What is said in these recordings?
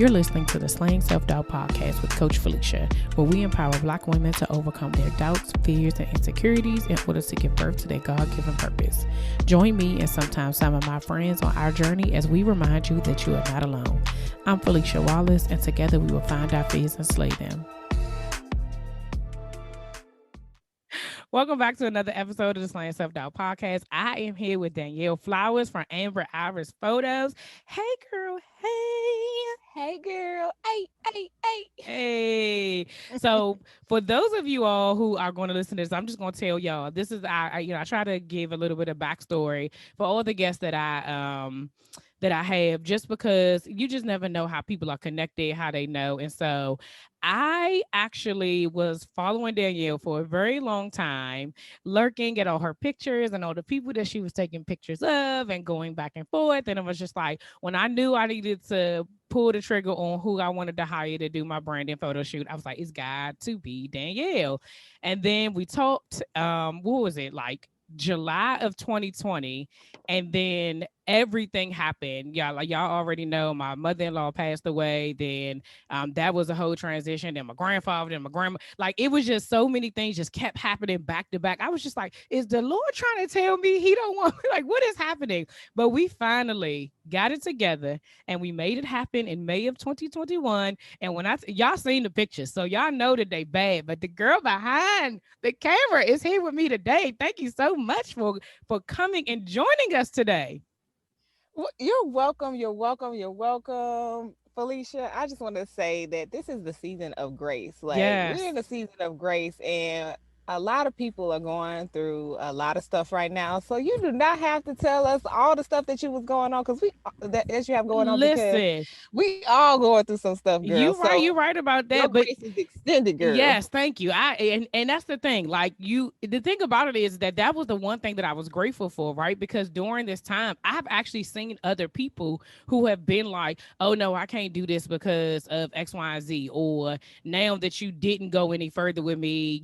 You're listening to the Slaying Self-Doubt podcast with Coach Felicia, where we empower Black women to overcome their doubts, fears, and insecurities in order to give birth to their God-given purpose. Join me and sometimes some of my friends on our journey as we remind you that you are not alone. I'm Felicia Wallace, and together we will find our fears and slay them. Welcome back to another episode of the Slaying Self-Doubt podcast. I am here with Danielle Flowers from Amber Iris Photos. Hey, girl. Hey, girl. Hey. So for those of you all who are going to listen to this, I'm just going to tell y'all, this is, I try to give a little bit of backstory for all the guests that I have, just because you just never know how people are connected, how they know. And so I actually was following Danielle for a very long time, lurking at all her pictures and all the people that she was taking pictures of and going back and forth. And it was just like, when I knew I needed to pull the trigger on who I wanted to hire to do my branding photo shoot, I was like, it's got to be Danielle. And then we talked, what was it, like July of 2020, and then everything happened. Y'all already know my mother-in-law passed away. Then that was a whole transition. Then my grandfather, then my grandma. Like, it was just so many things just kept happening back to back. I was just like, is the Lord trying to tell me he don't want me? Like, what is happening? But we finally got it together and we made it happen in May of 2021. And when y'all seen the pictures, so y'all know that they bad, but the girl behind the camera is here with me today. Thank you so much for coming and joining us today. Well, you're welcome. Felicia, I just want to say that this is the season of grace. Like, Yes. we're in the season of grace, and a lot of people are going through a lot of stuff right now. So you do not have to tell us all the stuff that you was going on, because that you have going on, because Listen, we all going through some stuff, girl. you're right about that. Your But grace is extended, girl. yes, thank you. And that's the thing. Like, the thing about it is that was the one thing that I was grateful for, right? Because during this time, I've actually seen other people who have been like, oh no, I can't do this because of X, Y, and Z, or now that you didn't go any further with me,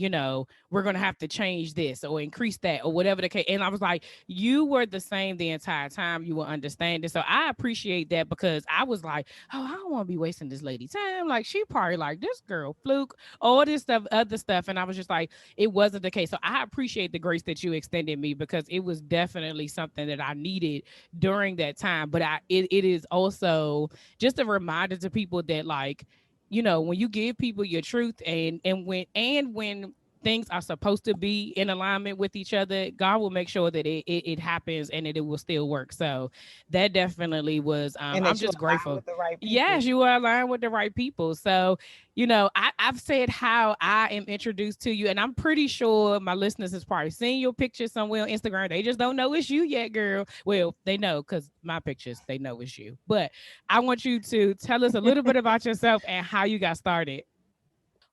we're gonna have to change this or increase that or whatever the case. And I was like, you were the same the entire time. You were understanding. So I appreciate that, because I was like, oh, I don't want to be wasting this lady time. Like, she probably like, this girl fluke, all this stuff, other stuff. And I was just like, it wasn't the case. So I appreciate the grace that you extended me, because it was definitely something that I needed during that time. But it is also just a reminder to people that, like, when you give people your truth, and when things are supposed to be in alignment with each other, God will make sure that it happens and that it will still work. So that definitely was, And I'm that you just align grateful. with the right people. Yes, you are aligned with the right people. So, I've said how I am introduced to you, and I'm pretty sure my listeners has probably seen your picture somewhere on Instagram. They just don't know it's you yet, girl. Well, they know, because my pictures, they know it's you. But I want you to tell us a little bit about yourself and how you got started.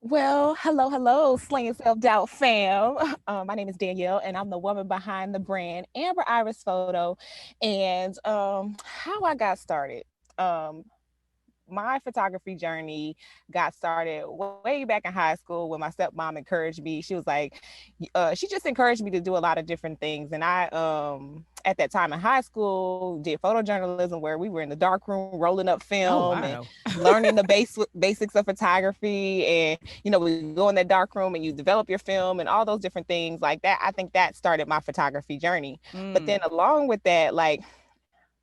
Well, hello, Slaying Self-Doubt fam. My name is Danielle, and I'm the woman behind the brand Amber Iris Photo. And how I got started. My photography journey got started way back in high school when my stepmom encouraged me. She was like, she just encouraged me to do a lot of different things. And I, at that time in high school, did photojournalism, where we were in the dark room rolling up film and learning the basics of photography. And, we go in that dark room and you develop your film and all those different things like that. I think that started my photography journey. But then along with that, like,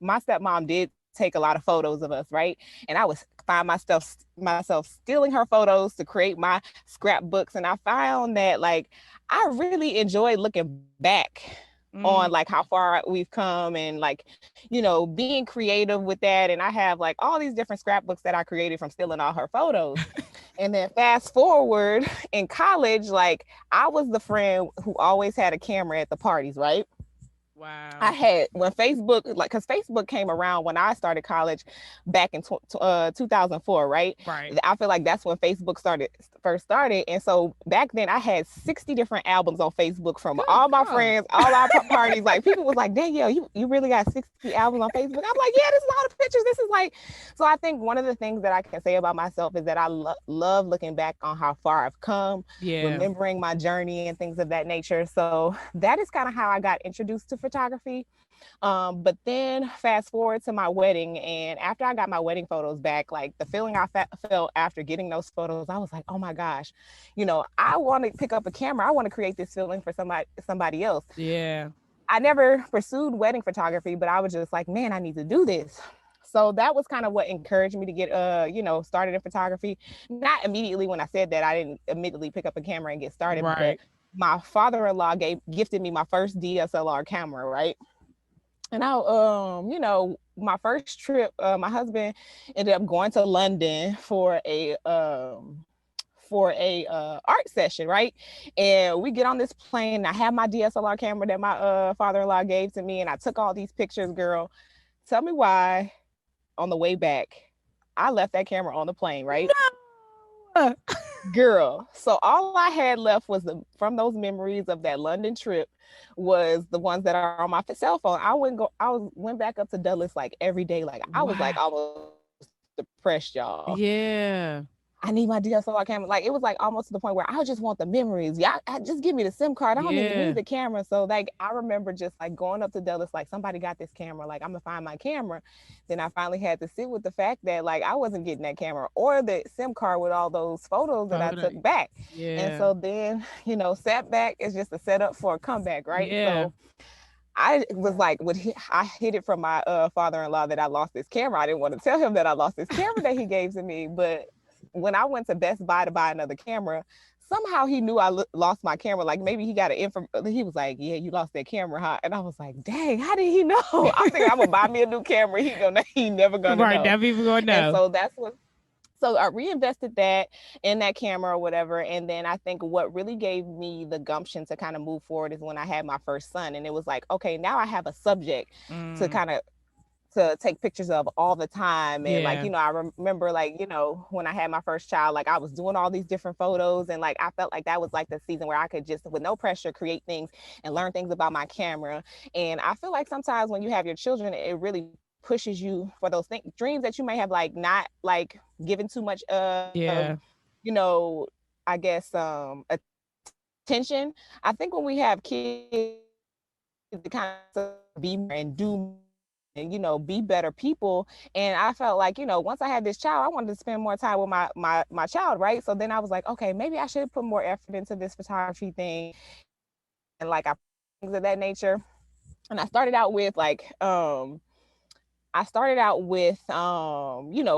my stepmom did take a lot of photos of us, right? And I would find myself stealing her photos to create my scrapbooks. And I found that, like, I really enjoy looking back on, like, how far we've come, and, like, being creative with that. And I have, like, all these different scrapbooks that I created from stealing all her photos. And then fast forward in college, like, I was the friend who always had a camera at the parties, right? Wow. I had, when Facebook, like, because Facebook came around when I started college back in 2004, right? Right. I feel like that's when Facebook first started. And so back then I had 60 different albums on Facebook from all my friends, all our parties. Like, people was like, Danielle, you really got 60 albums on Facebook? I'm like, yeah, this is a lot of pictures. This is like, so I think one of the things that I can say about myself is that I love looking back on how far I've come, remembering my journey and things of that nature. So that is kind of how I got introduced to photography. But then fast forward to my wedding, and after I got my wedding photos back, like the feeling I felt after getting those photos, I was like, oh my gosh, I want to pick up a camera. I want to create this feeling for somebody else. Yeah. I never pursued wedding photography, but I was just like, man, I need to do this. So that was kind of what encouraged me to get started in photography. Not immediately when I said that, I didn't immediately pick up a camera and get started, but Right. my father-in-law gifted me my first DSLR camera, right? And my first trip, my husband ended up going to London for a art session, right? And we get on this plane. I have my DSLR camera that my father-in-law gave to me, and I took all these pictures. Girl, tell me why on the way back I left that camera on the plane, right? No. Girl, so all I had left was from those memories of that London trip was the ones that are on my cell phone. Went back up to Dulles like every day. Like I was like Wow. almost depressed, y'all. Yeah. I need my DSLR camera. Like it was like almost to the point where I just want the memories. Yeah, just give me the SIM card. I don't even Yeah. need the camera. So like I remember just like going up to Dulles, like somebody got this camera. Like I'm gonna find my camera. Then I finally had to sit with the fact that like I wasn't getting that camera or the SIM card with all those photos that I Photo. took back. And Yeah. so then sat back is just a setup for a comeback, right? Yeah. So I was like, I hid it from my father-in-law that I lost this camera. I didn't want to tell him that I lost this camera that he gave to me. But when I went to Best Buy to buy another camera, somehow he knew I lost my camera. Like maybe he got an info. He was like, "Yeah, you lost that camera, huh?" And I was like, "Dang, how did he know?" I'm thinking I'm gonna buy me a new camera. He never gonna Right. know. Now people gonna And know. so that's what so I reinvested that in that camera or whatever. And then I think what really gave me the gumption to kind of move forward is when I had my first son. And it was like, okay, now I have a subject to Mm. kind of to take pictures of all the time. And like, Yeah. I remember like, when I had my first child, like I was doing all these different photos, and like I felt like that was like the season where I could just with no pressure create things and learn things about my camera. And I feel like sometimes when you have your children, it really pushes you for those dreams that you may have like not like given too much Yeah. you know I guess attention. I think when we have kids, it kind of be more and do and be better people. And I felt like once I had this child, I wanted to spend more time with my child, right? So then I was like, okay, maybe I should put more effort into this photography thing, and like I things of that nature. And I started out with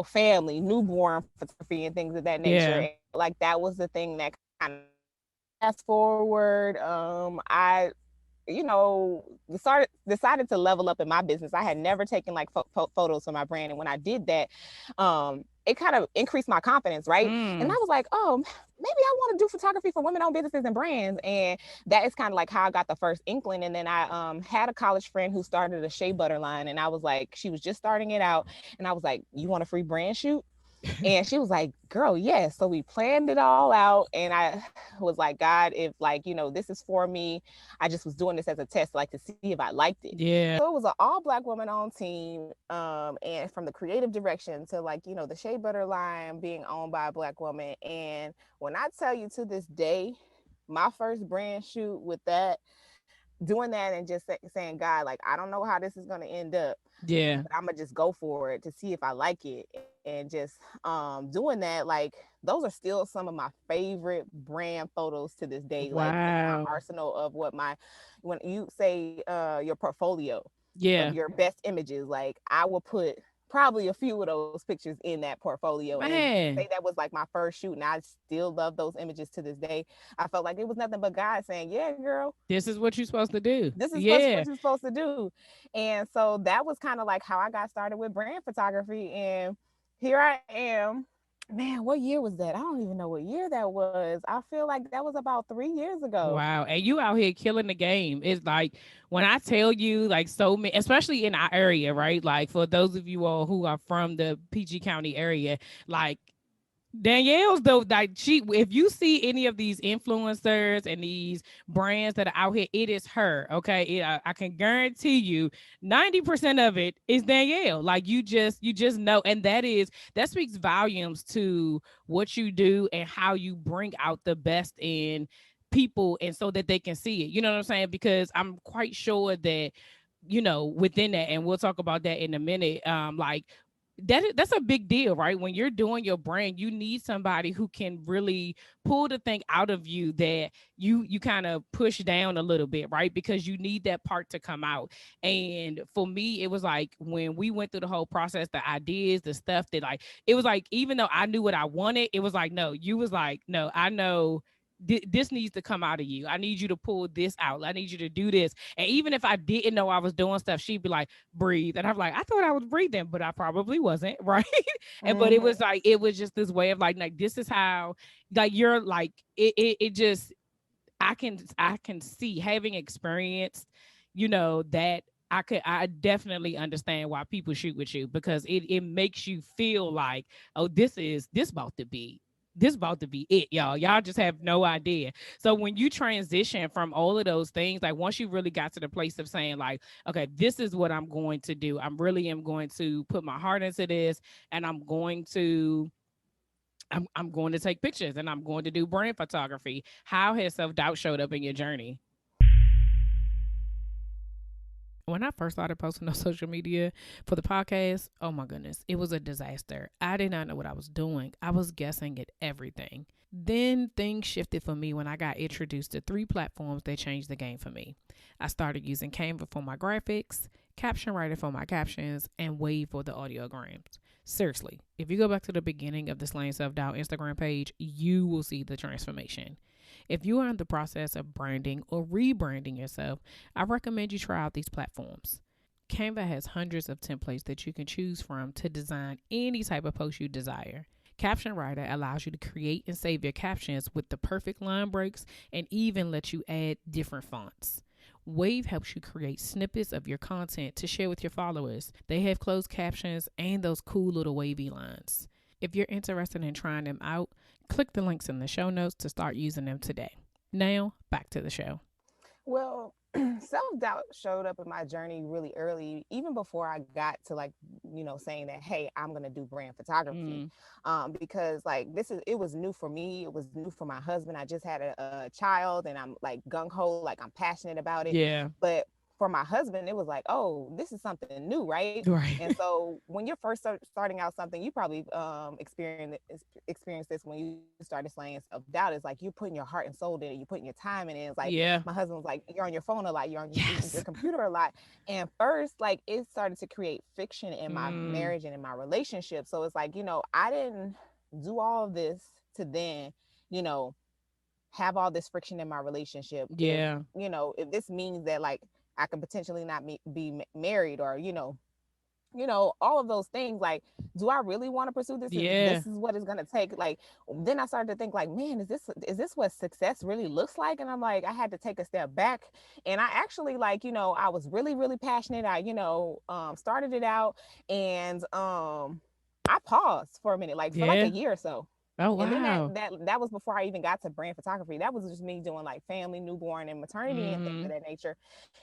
family, newborn photography and things of that nature. Yeah. And like that was the thing that kind of fast forward. I decided to level up in my business. I had never taken like photos for my brand, and when I did that, it kind of increased my confidence, right? And I Mm. was like, oh, maybe I want to do photography for women-owned businesses and brands. And that is kind of like how I got the first inkling. And then I had a college friend who started a shea butter line, and I was like, she was just starting it out, and I was like, you want a free brand shoot? And she was like, girl, yes. So we planned it all out. And I was like, God, if like, this is for me, I just was doing this as a test, like to see if I liked it. Yeah. So it was an all Black woman on team. And from the creative direction to like, the shea butter line being owned by a Black woman. And when I tell you to this day, my first brand shoot with that, doing that and just saying, God, like, I don't know how this is going to end up, Yeah. but I'm gonna just go for it to see if I like it. And just doing that, like those are still some of my favorite brand photos to this day, like in my Wow. arsenal of when you say your portfolio of Yeah. your best images, like I will put probably a few of those pictures in that portfolio. And say Man. that was like my first shoot, and I still love those images to this day. I felt like it was nothing but God saying, yeah, girl, This is what you're supposed to do. this is what Yeah. you're supposed to do. And so that was kind of like how I got started with brand photography. And here I am. Man, what year was that? I don't even know what year that was. I feel like that was about 3 years ago. Wow. And you out here killing the game. It's like when I tell you, like, so many, especially in our area, right? Like, for those of you all who are from the PG County area, like, Danielle's though, like, she, if you see any of these influencers and these brands that are out here, it is her. Okay, I can guarantee you, 90% of it is Danielle. Like, you just know, and that speaks volumes to what you do and how you bring out the best in people, and so that they can see it. You know what I'm saying? Because I'm quite sure that within that, and we'll talk about that in a minute. Like that's a big deal, right? When you're doing your brand, you need somebody who can really pull the thing out of you that you kind of push down a little bit, right? Because you need that part to come out. And for me, it was like when we went through the whole process, the ideas, the stuff that, like, it was like, even though I knew what I wanted, it was like, no, you was like, no, I know this needs to come out of you. I need you to pull this out. I need you to do this. And even if I didn't know I was doing stuff, she'd be like, breathe. And I'm like, I thought I was breathing, but I probably wasn't. Right. And but it Mm-hmm. was like, it was just this way of like this is how, like, you're like, it just, I can see, having experienced, that I definitely understand why people shoot with you, because it makes you feel like, oh, this about to be it, y'all. Y'all just have no idea. So when you transition from all of those things, like once you really got to the place of saying like, okay, this is what I'm going to do. I'm really am going to put my heart into this, and I'm going to take pictures, and I'm going to do brand photography. How has self-doubt showed up in your journey? When I first started posting on social media for the podcast, oh my goodness, it was a disaster. I did not know what I was doing. I was guessing at everything. Then things shifted for me when I got introduced to three platforms that changed the game for me. I started using Canva for my graphics, Caption Writer for my captions, and Wave for the audiograms. Seriously, if you go back to the beginning of the Slaying Self Doubt Instagram page, you will see the transformation. If you are in the process of branding or rebranding yourself, I recommend you try out these platforms. Canva has hundreds of templates that you can choose from to design any type of post you desire. Caption Writer allows you to create and save your captions with the perfect line breaks and even lets you add different fonts. Wave helps you create snippets of your content to share with your followers. They have closed captions and those cool little wavy lines. If you're interested in trying them out, click the links in the show notes to start using them today. Now, back to the show. Well, self doubt showed up in my journey really early, even before I got to like, saying that, hey, I'm gonna do brand photography, Mm, because like it was new for me. It was new for my husband. I just had a child, and I'm like gung ho, like I'm passionate about it. yeah. But for my husband, it was like, oh, this is something new, right? And Right. so when you're first starting out something, you probably experienced this when you started slaying self doubt. It's like you're putting your heart and soul in it, you're putting your time in it. It's like Yeah. my husband was like, you're on your phone a lot, you're on your Yes. computer a lot. And first, like, it started to create friction in my Mm, marriage and in my relationship. So it's like, I didn't do all of this to then, you know have all this friction in my relationship. if yeah. if this means that, like, I can potentially not be married, or all of those things. Like, do I really want to pursue this if Yeah. this is what it's going to take? Like, then I started to think, like, man, is this what success really looks like? And I'm like, I had to take a step back. And I actually, like, I was really, really passionate. I started it out, and I paused for a minute, like for like a Yeah. year or so. Oh, And then that wow. that that was before I even got to brand photography. That was just me doing like family, newborn, and maternity and things of Mm-hmm. that nature.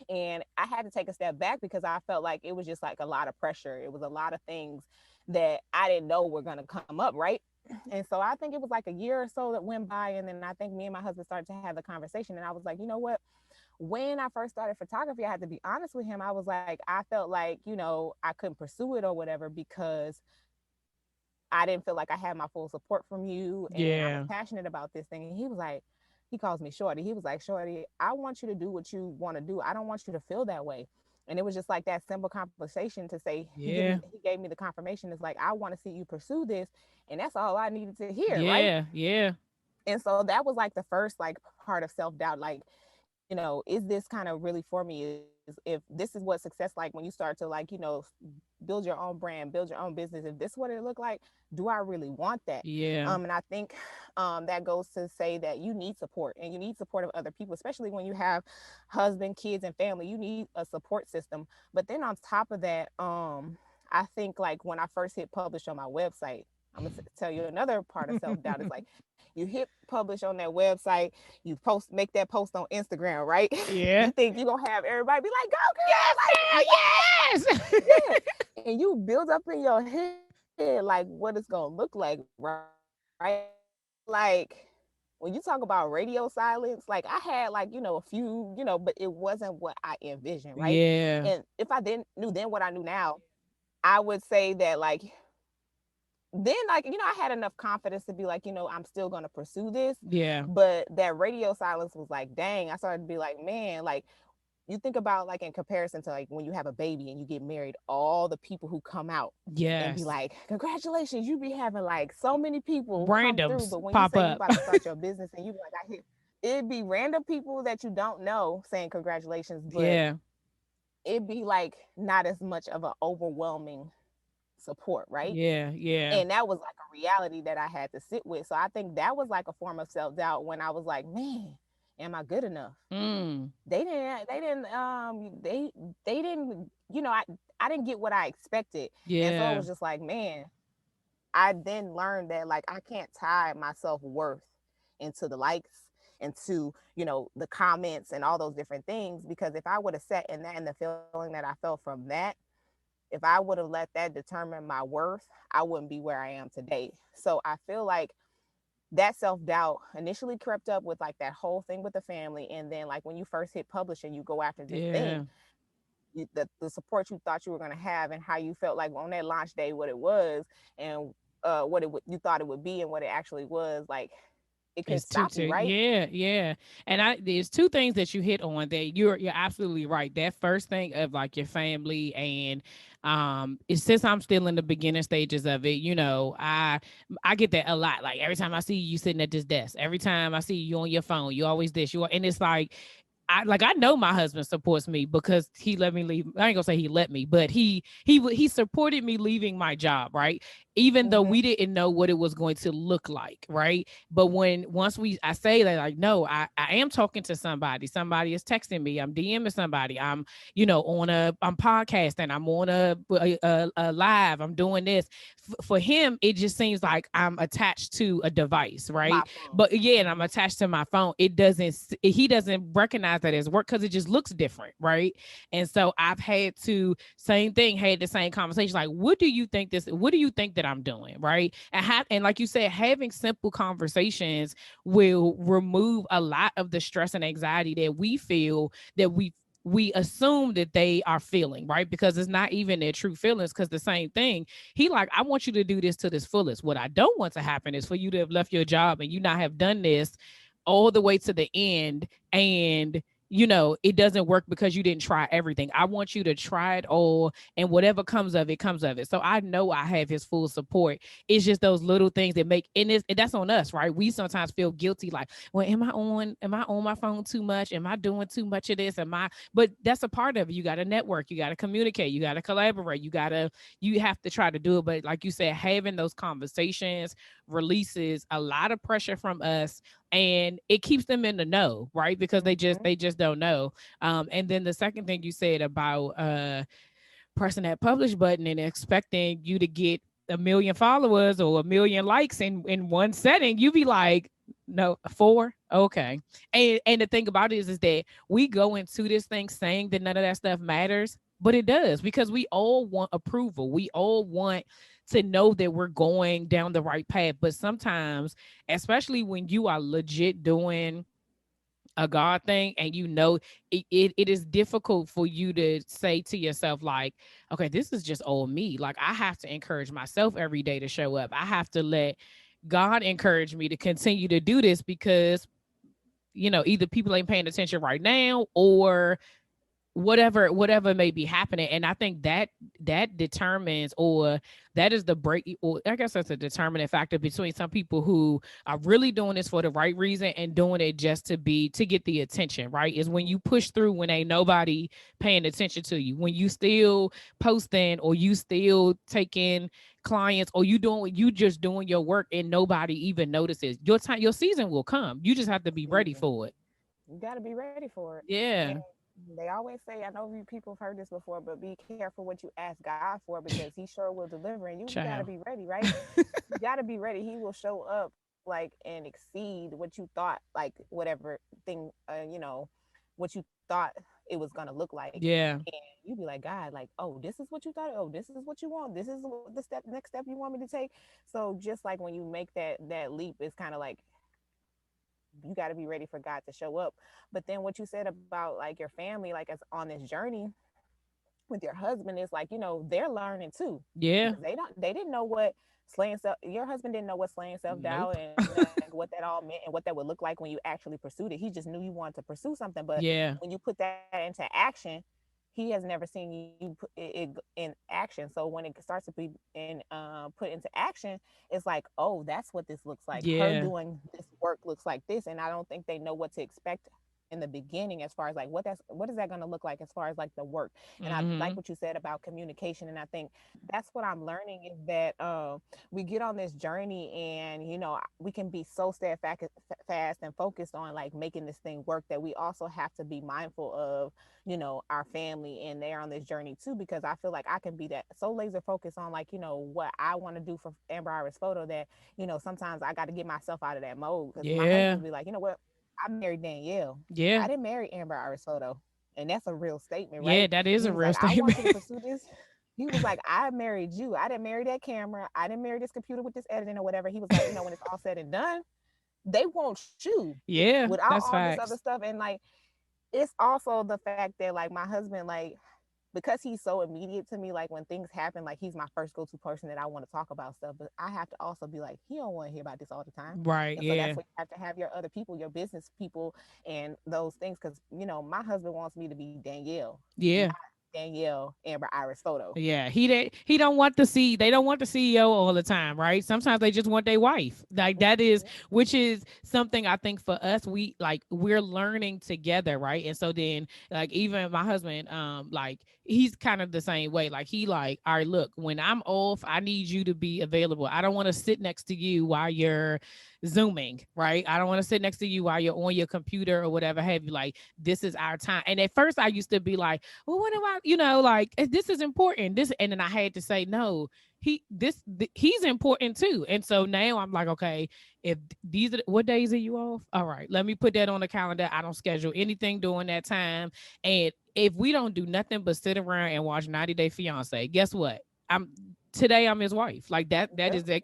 And I had to take a step back because I felt like it was just like a lot of pressure. It was a lot of things that I didn't know were going to come up, right? And so I think it was like a year or so that went by, and then I think me and my husband started to have the conversation, and I was like, you know what? When I first started photography, I had to be honest with him. I was like, I felt like, I couldn't pursue it or whatever because I didn't feel like I had my full support from you, and I was Yeah. passionate about this thing. And he was like, he calls me Shorty. He was like, Shorty, I want you to do what you want to do. I don't want you to feel that way. And it was just like that simple conversation to say, Yeah. he gave me the confirmation. It's like, I want to see you pursue this. And that's all I needed to hear. Right. Yeah. Yeah. And so that was like the first like part of self-doubt. Like, is this kind of really for me? Is if this is what success like when you start to, like, build your own brand, build your own business, if this is what it look like, do I really want that? Yeah. And I think that goes to say that you need support, and you need support of other people, especially when you have husband, kids, and family. You need a support system. But then on top of that, I think, like, when I first hit publish on my website, I'm gonna tell you another part of self-doubt is like, you hit publish on that website, you make that post on Instagram, right? You Yeah. think you're gonna have everybody be like, go girl, Yes, like, girl. Yes. yeah. And you build up in your head like what it's gonna look like, right? And so like when you talk about radio silence, like I had like, a few, but it wasn't what I envisioned, right? Yeah. And if I didn't knew then what I knew now, I would say that like then like, I had enough confidence to be like, I'm still gonna pursue this. Yeah. But that radio silence was like, dang, I started to be like, man, like you think about like in comparison to like when you have a baby and you get married, all the people who come out and be Yes. like, congratulations, you be having like so many people come through. Randoms But when you pop say you up. about to start your business and you be like, I hit, it'd be random people that you don't know saying congratulations, but Yeah. it'd be like not as much of an overwhelming support, right? Yeah. Yeah. And that was like a reality that I had to sit with. So I think that was like a form of self-doubt when I was like, man, am I good enough? Mm. They didn't, I didn't get what I expected. And so it Yeah. was just like, man, I then learned that like I can't tie my self-worth into the likes, into, the comments and all those different things. Because if I would have sat in that and the feeling that I felt from that, if I would have let that determine my worth, I wouldn't be where I am today. So I feel like that self-doubt initially crept up with like that whole thing with the family. And then like when you first hit publish and you go after this thing, Yeah. the support you thought you were going to have and how you felt like on that launch day, what it was, and what you thought it would be and what it actually was, like it could It's two, stop two. you, right? Yeah, yeah. And there's two things that you hit on that you're absolutely right. That first thing of like your family and it's since I'm still in the beginning stages of it, I get that a lot. Like every time I see you sitting at this desk, every time I see you on your phone, you always this, and it's like I know my husband supports me because he let me leave. I ain't gonna say he let me, but he supported me leaving my job, right? Even though Mm-hmm. we didn't know what it was going to look like, right? But once I say that, like, no, I am talking to somebody. Somebody is texting me. I'm DMing somebody. I'm I'm podcasting. I'm on a live. I'm doing this. For him, it just seems like I'm attached to a device, My right? phone. But yeah, and I'm Mm-hmm. attached to my phone. It doesn't. He doesn't recognize that as work because it just looks different, right? And so I've had to same thing. Had the same conversation. Like, what do you think this? What do you think that I'm doing, right? And like you said, having simple conversations will remove a lot of the stress and anxiety that we feel that we assume that they are feeling, right? Because it's not even their true feelings. Because the same thing, he like, I want you to do this to this fullest. What I don't want to happen is for you to have left your job and you not have done this all the way to the end and it doesn't work because you didn't try everything. I want you to try it all and whatever comes of it comes of it. So I know I have his full support. It's just those little things that make and that's on us, right? We sometimes feel guilty like, well, am I on my phone too much? Am I doing too much of this? But that's a part of it. You got to network, you got to communicate, you got to collaborate, you have to try to do it. But like you said, having those conversations releases a lot of pressure from us and it keeps them in the know, right? Because Mm-hmm. they just don't know. And then the second thing you said about pressing that publish button and expecting you to get a million followers or a million likes in one setting, you be like, no, four, okay. And the thing about it is that we go into this thing saying that none of that stuff matters, but it does because we all want approval. We all want to know that we're going down the right path. But sometimes, especially when you are legit doing a God thing and it is difficult for you to say to yourself, like, okay, this is just all me. Like, I have to encourage myself every day to show up. I have to let God encourage me to continue to do this because, either people ain't paying attention right now or whatever may be happening. And I think that determines, or that is the break, or I guess that's a determining factor between some people who are really doing this for the right reason and doing it just to get the attention, right? Is when you Mm-hmm. push through when ain't nobody paying attention to you, when you still posting or you still taking clients or you just doing your work and nobody even notices. Your season will come. You just have to be ready Season. for it. You got to be ready for it. And Yeah. they always say, I know you people have heard this before, but be careful what you ask God for because He sure will deliver. And you got to be Child. ready, right? You got to be ready. He will show up like and exceed what you thought, like whatever thing, what you thought it was gonna look like. Yeah. And you be like, God, like, oh, this is what you thought. Oh, this is what you want. This is the next step you want me to take. So just like when you make that leap, it's kind of like you got to be ready for God to show up. But then what you said about like your family, like as on this journey with your husband, is like, they're learning too, Yeah. because they didn't know what slaying self your husband didn't know what slaying self-doubt Nope. and like what that all meant and what that would look like when you actually pursued it. He just knew you wanted to pursue something, but Yeah. when you put that into action, he has never seen you put it in action. So when it starts to be in put into action, it's like, oh, that's what this looks like. Her Yeah. doing this work looks like this, and I don't think they know what to expect in the beginning as far as like what is that going to look like as far as like the work. And I like Mhm. what you said about communication, and I think that's what I'm learning is that we get on this journey, and we can be so steadfast fast and focused on like making this thing work, that we also have to be mindful of our family, and they're on this journey too, because I feel like I can be that so laser focused on like what I want to do for Amber Iris Photo, that sometimes I got to get myself out of that mode, because my husband Yeah. would be like, what, I married Danielle, Yeah. I didn't marry Amber Iris Photo. And that's a real statement, Yeah, right? that is He a was real like, I statement. want you to pursue this. He was like, I married you. I didn't marry that camera. I didn't marry this computer with this editing or whatever. He was like, when it's all said and done, they want you Yeah, without that's all this other facts. stuff. And like, it's also the fact that like my husband, like, because he's so immediate to me, like when things happen, like he's my first go-to person that I want to talk about stuff. But I have to also be like, he don't want to hear about this all the time. Right, And so that's yeah. where you have to have your other people, your business people, and those things. Because my husband wants me to be Danielle, not Yeah. Danielle Amber Iris Photo. Yeah, he don't want to see they don't want the CEO all the time, right? Sometimes they just want their wife. Like that is which is something I think for us we're learning together, right? And so then like even my husband like he's kind of the same way. Like he like, "All right, look, when I'm off, I need you to be available. I don't want to sit next to you while you're zooming, right? I don't want to sit next to you while you're on your computer or whatever have you. Like this is our time." And at first I used to be like, well, what do I, like this is important. This, and then I had to say, no, he's important too. And so now I'm like, okay, if these are what days are you off? All right, let me put that on the calendar. I don't schedule anything during that time. And if we don't do nothing but sit around and watch 90 Day Fiance, guess what? I'm today I'm his wife. Like Yep.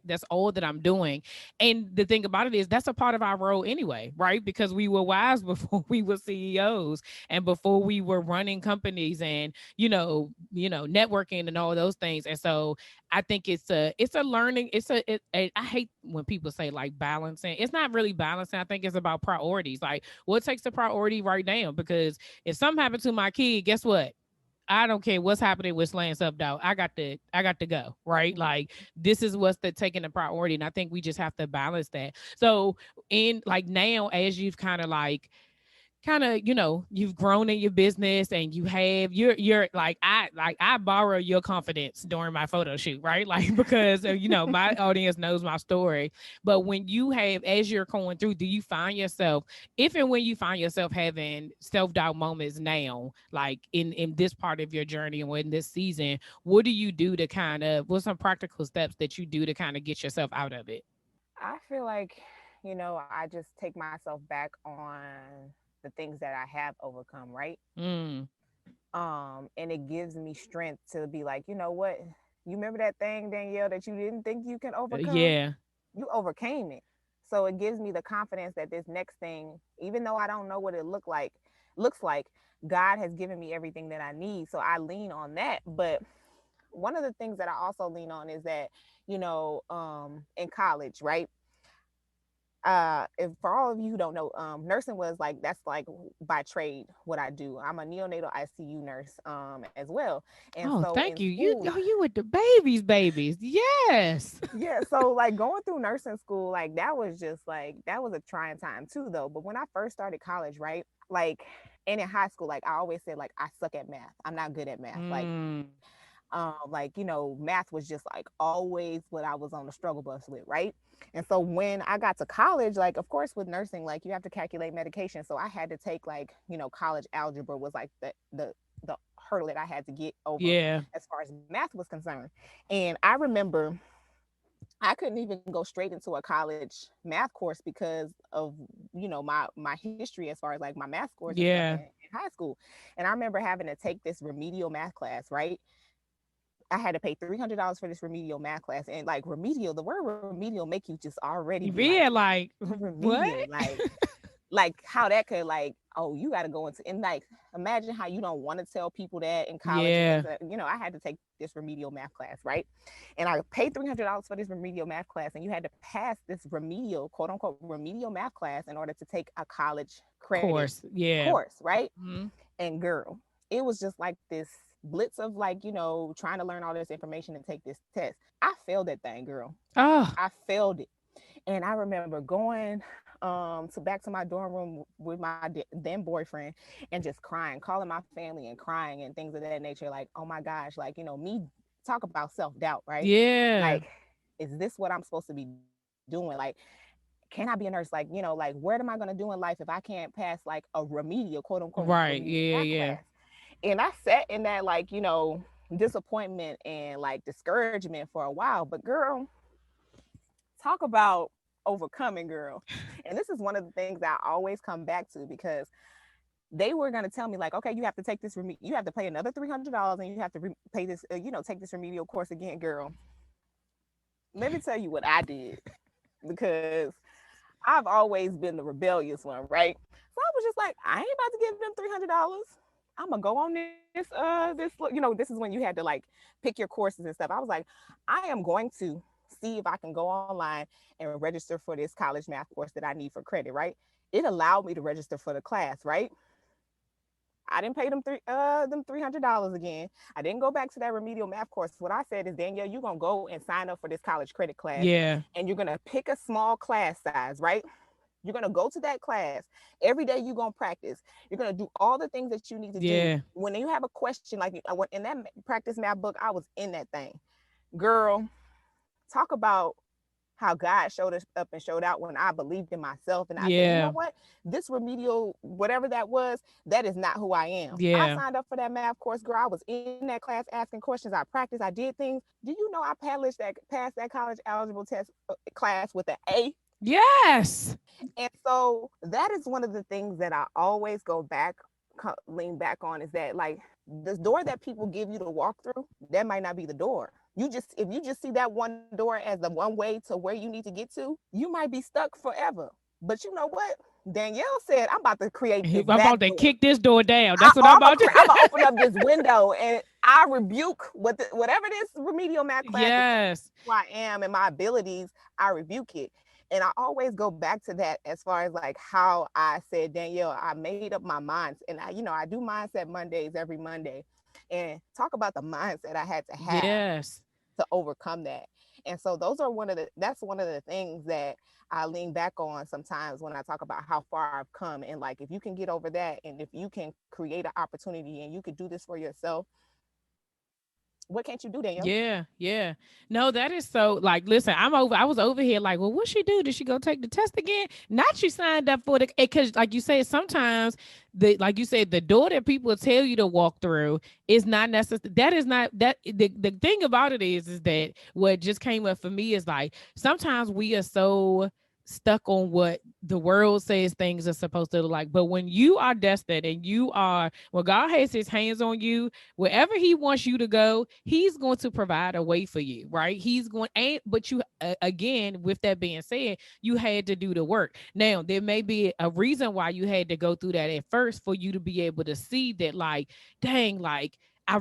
that's all that I'm doing. And the thing about it is that's a part of our role anyway, right? Because we were wives before we were CEOs and before we were running companies and networking and all those things. And so I think it's a learning. I hate when people say like balancing. It's not really balancing. I think it's about priorities. Like what takes the priority right now? Because if something happened to my kid, guess what? I don't care what's happening with slaying self doubt. I got to go, right? Like this is what's taking the priority. And I think we just have to balance that. So in like now, as you've kind of you've grown in your business and you're like I borrow your confidence during my photo shoot, right? Like because my audience knows my story. But when you have as you're going through, do you find yourself, if and when you find yourself having self-doubt moments now, like in this part of your journey and in this season, what do you do to kind of what's some practical steps that you do to kind of get yourself out of it? I feel like, I just take myself back on the things that I have overcome, right? Mm, And it gives me strength to be like, you know what? You remember that thing, Danielle, that you didn't think you can overcome? yeah. You overcame it. So it gives me the confidence that this next thing, even though I don't know what it looks like, God has given me everything that I need. So I lean on that. But one of the things that I also lean on is that, in college, right? If for all of you who don't know, nursing was like that's like by trade what I do. I'm a neonatal ICU nurse as well. And Oh, so in thank you. You school, oh, you with the babies. Yes. yeah, so like going through nursing school, like that was just like that was a trying time too though. But when I first started college, right? Like and in high school, like I always said, like I suck at math. I'm not good at math. Mm, Math was just like always what I was on the struggle bus with, right? And so when I got to college, like of course with nursing, like you have to calculate medication. So I had to take like, college algebra was like the hurdle that I had to get over yeah. as far as math was concerned. And I remember I couldn't even go straight into a college math course because of my history as far as like my math scores and stuff Yeah. in high school. And I remember having to take this remedial math class, right? I had to pay $300 for this remedial math class. And like remedial, the word remedial make you just already be like Yeah, like what? remedial, like like how that could like, oh, you got to go into, and like imagine how you don't want to tell people that in college and things Yeah. that, I had to take this remedial math class, right? And I paid $300 for this remedial math class, and you had to pass this remedial, quote unquote, remedial math class in order to take a college credit Course. Yeah. course, right? Hmm. And girl, it was just like this blitz of like, trying to learn all this information and take this test. I failed that thing, girl. Oh, I failed it. And I remember going to back to my dorm room with my then boyfriend and just crying, calling my family and crying and things of that nature. Like, oh my gosh, like, me, talk about self-doubt, right? yeah. Like, is this what I'm supposed to be doing? Like, can I be a nurse? Like, like what am I going to do in life if I can't pass like a remedial, quote unquote, Right. remedial Yeah. math Yeah. class? And I sat in that, like, disappointment and like discouragement for a while. But girl, talk about overcoming, girl. And this is one of the things I always come back to, because they were going to tell me like, okay, you have to take this you have to pay another $300 and you have to pay this take this remedial course again, girl. Let me tell you what I did, because I've always been the rebellious one, right? So I was just like, I ain't about to give them $300. I'm gonna go on this this is when you had to like pick your courses and stuff. I was like, I am going to see if I can go online and register for this college math course that I need for credit, right? It allowed me to register for the class, right? I didn't pay them $300 again. I didn't go back to that remedial math course. What I said is, Danielle, you're gonna go and sign up for this college credit class, Yeah. and you're gonna pick a small class size, right? You're gonna go to that class every day. You're gonna practice. You're gonna do all the things that you need to do. Yeah. When you have a question, like I went in that practice math book, I was in that thing, girl. Talk about how God showed us up and showed out when I believed in myself. And I said, you know Yeah. what? This remedial, whatever that was, that is not who I am. I Yeah. signed up for that math course, girl. I was in that class asking questions. I practiced. I did things. Do you know I passed that college eligible test class with an A? Yes. And so that is one of the things that I always go back, lean back on, is that like the door that people give you to walk through, that might not be the door. If you just see that one door as the one way to where you need to get to, you might be stuck forever. But you know what? Danielle said, I'm about to create this I'm back about to door. kick this door down. That's what I'm about I'm gonna to. open up this window and I rebuke whatever this remedial math class is saying Yes. who I am and my abilities. I rebuke it. And I always go back to that as far as like how I said, Danielle, I made up my mind. And I do mindset Mondays every Monday, and talk about the mindset I had to have Yes. to overcome that. And so that's one of the things that I lean back on sometimes when I talk about how far I've come. And like, if you can get over that, and if you can create an opportunity and you could do this for yourself, what can't you do, Danielle? Yeah, yeah. No, that is so like listen, I was over here like, well, what she do? Did she go take the test again? Not she signed up for the because like you said, sometimes the like you said, the door that people tell you to walk through is not necessary. That is not that the thing about it is that what just came up for me is like sometimes we are so stuck on what the world says things are supposed to look like. But when you are destined and you are when God has his hands on you, wherever he wants you to go, he's going to provide a way for you, right? He's going and but you again, with that being said, you had to do the work. Now, there may be a reason why you had to go through that at first for you to be able to see that like, dang, like I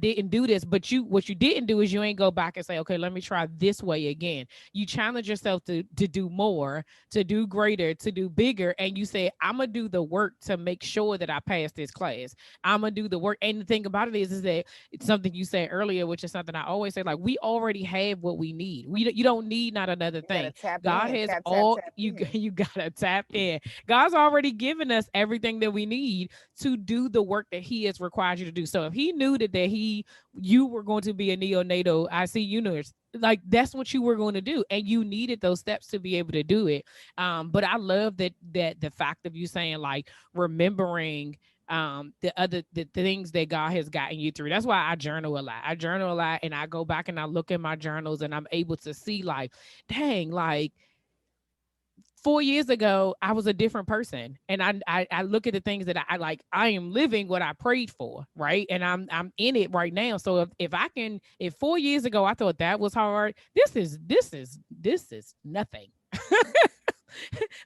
didn't do this, but what you didn't do is you ain't go back and say, okay, let me try this way again. You challenge yourself to do more, to do greater, to do bigger, and you say, I'm gonna do the work to make sure that I pass this class. I'm gonna do the work. And the thing about it is that it's something you said earlier, which is something I always say, like we already have what we need. You don't need not another You gotta thing. tap God in, has tap, tap, all tap you in. you gotta tap in. God's already given us everything that we need to do the work that He has required you to do. So if He knew that you were going to be a neonatal ICU nurse, like that's what you were going to do, and you needed those steps to be able to do it. But I love that the fact of you saying like remembering the things that God has gotten you through. That's why I journal a lot. I journal a lot and I go back and I look at my journals and I'm able to see like, dang, like 4 years ago, I was a different person, and I look at the things that I like. I am living what I prayed for, right? And I'm in it right now. So if I can, if 4 years ago I thought that was hard, this is nothing.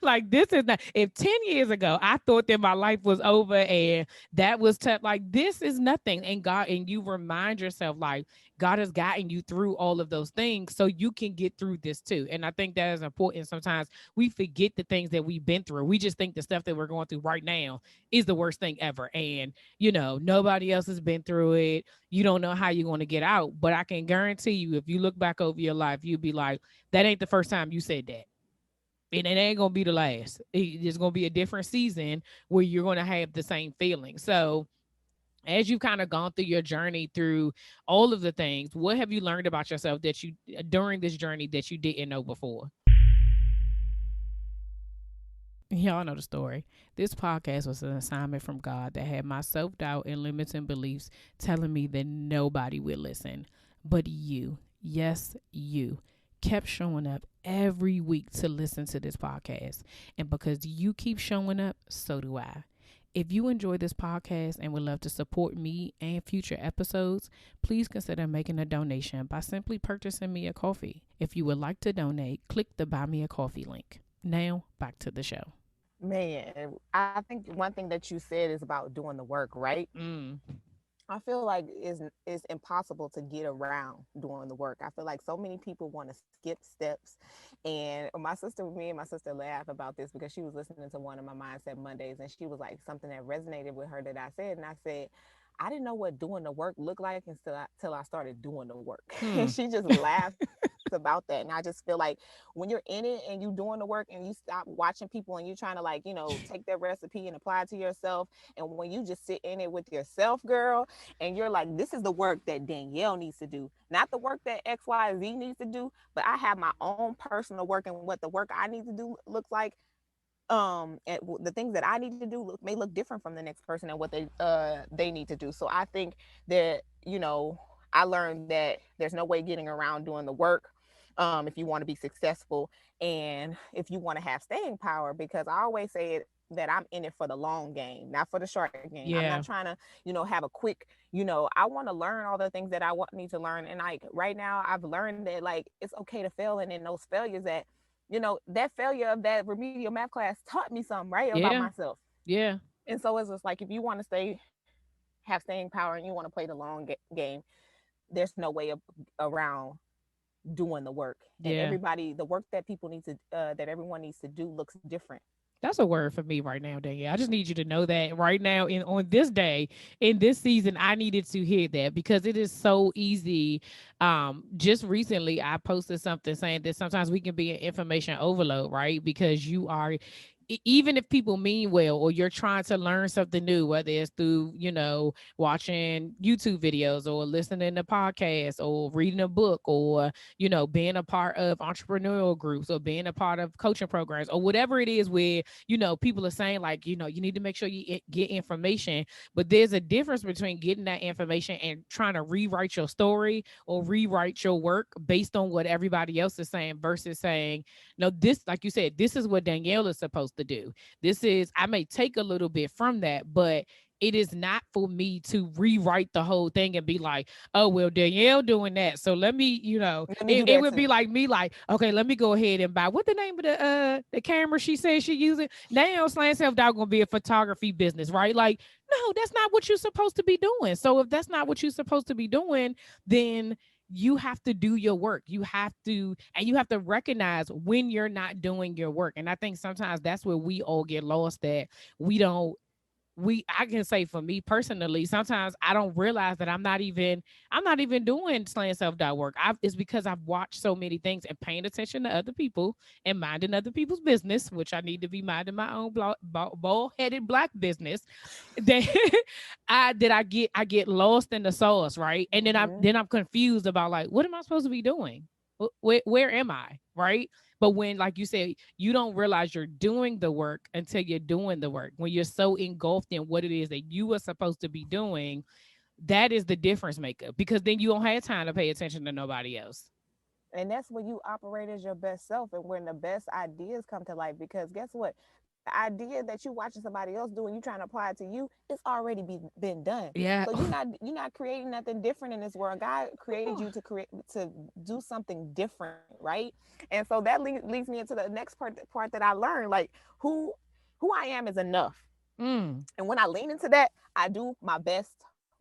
Like this is not, if 10 years ago I thought that my life was over and that was tough, like this is nothing. And God, and you remind yourself like God has gotten you through all of those things so you can get through this too. And I think that is important. Sometimes we forget the things that we've been through. We just think the stuff that we're going through right now is the worst thing ever. And nobody else has been through it. You don't know how you're going to get out. But I can guarantee you, if you look back over your life, you'll be like, that ain't the first time you said that, and it ain't gonna be the last. It's gonna be a different season where you're gonna have the same feeling. So as you've kind of gone through your journey through all of the things, what have you learned about yourself that you during this journey that you didn't know before? Y'all know the story. This podcast was an assignment from God that had my self doubt and limiting beliefs telling me that nobody would listen. But you, yes, you, kept showing up every week to listen to this podcast. And because you keep showing up, so do I. If you enjoy this podcast and would love to support me and future episodes, please consider making a donation by simply purchasing me a coffee. If you would like to donate, click the Buy Me a Coffee link. Now, back to the show. Man, I think one thing that you said is about doing the work, right? Mm, I feel like it's impossible to get around doing the work. I feel like so many people want to skip steps. And me and my sister laugh about this because she was listening to one of my Mindset Mondays and she was like something that resonated with her that I said. And I said, I didn't know what doing the work looked like until I started doing the work. And hmm. she just laughs about that. And I just feel like when you're in it and you doing the work and you stop watching people and you're trying to like, take their recipe and apply it to yourself. And when you just sit in it with yourself, girl, and you're like, this is the work that Danielle needs to do, not the work that XYZ needs to do, but I have my own personal work and what the work I need to do looks like. And the things that I need to do may look different from the next person and what they need to do. So I think that I learned that there's no way getting around doing the work, if you want to be successful and if you want to have staying power, because I always say it that I'm in it for the long game, not for the short game. I'm not Yeah. trying to, have a quick, I want to learn all the things that need to learn. And like right now I've learned that like it's okay to fail. And in those failures that, that failure of that remedial math class taught me something, right, about Yeah. myself. Yeah. And so it's just like, if you want to have staying power and you want to play the long game, there's no way around doing the work. And Yeah. the work that people need to that everyone needs to do looks different. That's a word for me right now, Danielle. I just need you to know that right now in on this day in this season, I needed to hear that because it is so easy. Just recently I posted something saying that sometimes we can be an information overload, right? Because you are even if people mean well or you're trying to learn something new, whether it's through, watching YouTube videos or listening to podcasts or reading a book or, being a part of entrepreneurial groups or being a part of coaching programs or whatever it is where, people are saying like, you need to make sure you get information. But there's a difference between getting that information and trying to rewrite your story or rewrite your work based on what everybody else is saying versus saying, no, this, like you said, this is what Danielle is supposed to do. This is, I may take a little bit from that, but it is not for me to rewrite the whole thing and be like, oh, well, Danielle doing that. So let me, Let me do it that would be too. like me, like, okay, let me go ahead and buy what the name of the camera she said she using. Now Slant Self Doubt gonna be a photography business, right? Like, no, that's not what you're supposed to be doing. So if that's not what you're supposed to be doing, then you have to do your work. You have to recognize when you're not doing your work. And I think sometimes that's where we all get lost that we don't I can say for me personally, sometimes I don't realize that I'm not even doing slant self-doubt work. It's because I've watched so many things and paying attention to other people and minding other people's business, which I need to be minding my own bald-headed black business. That I get lost in the sauce, right? And then I'm Hmm. then I'm confused about like, what am I supposed to be doing? Where am I? Right. But when, like you said, you don't realize you're doing the work until you're doing the work. When you're so engulfed in what it is that you are supposed to be doing, that is the difference maker because then you don't have time to pay attention to nobody else. And that's when you operate as your best self and when the best ideas come to life. Because guess what? idea that you watching somebody else do and you trying to apply it to you, it's already been done. Yeah. So you're not creating nothing different in this world. God created you to do something different, right? And so that leads me into the next part that I learned, like who who I am is enough. Mm. And when I lean into that, I do my best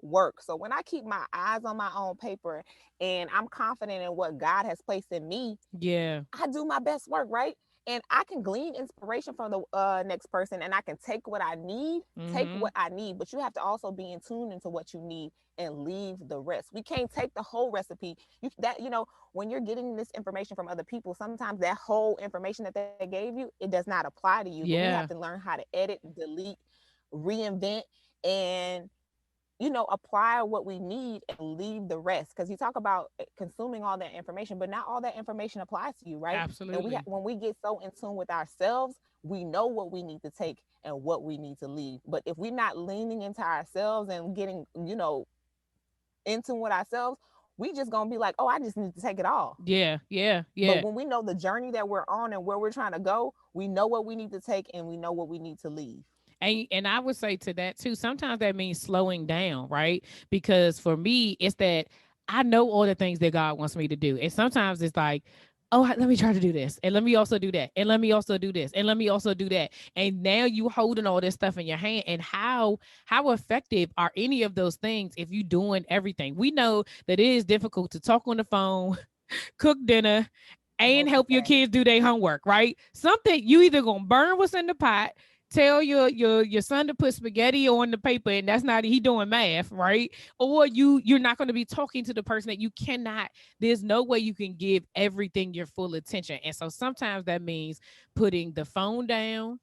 work. So when I keep my eyes on my own paper and I'm confident in what God has placed in me, Yeah. I do my best work, right? And I can glean inspiration from the next person, and I can take Mm-hmm. what I need, but you have to also be in tune into what you need and leave the rest. We can't take the whole recipe. When you're getting this information from other people, sometimes that whole information that they gave you, it does not apply to you, but we have to Yeah. learn how to edit, delete, reinvent, and apply what we need and leave the rest, because you talk about consuming all that information, but not all that information applies to you, right? And Absolutely. when we get so in tune with ourselves, we know what we need to take and what we need to leave. But if we're not leaning into ourselves and getting in tune with ourselves, we just gonna be like, oh, I just need to take it all. Yeah. Yeah. But Yeah. when we know the journey that we're on and where we're trying to go, we know what we need to take and we know what we need to leave. And I would say to that too, sometimes that means slowing down, right? Because for me, it's that I know all the things that God wants me to do. And sometimes it's like, oh, let me try to do this. And let me also do that. And let me also do this. And let me also do that. And now you holding all this stuff in your hand. And how effective are any of those things if you doing everything? We know that it is difficult to talk on the phone, cook dinner, and help your Multitask. kids do their homework, right? Something you either gonna burn what's in the pot, tell your son to put spaghetti on the paper, and that's not he doing math, right? Or you're not gonna be talking to the person that you cannot. There's no way you can give everything your full attention, and so sometimes that means putting the phone down,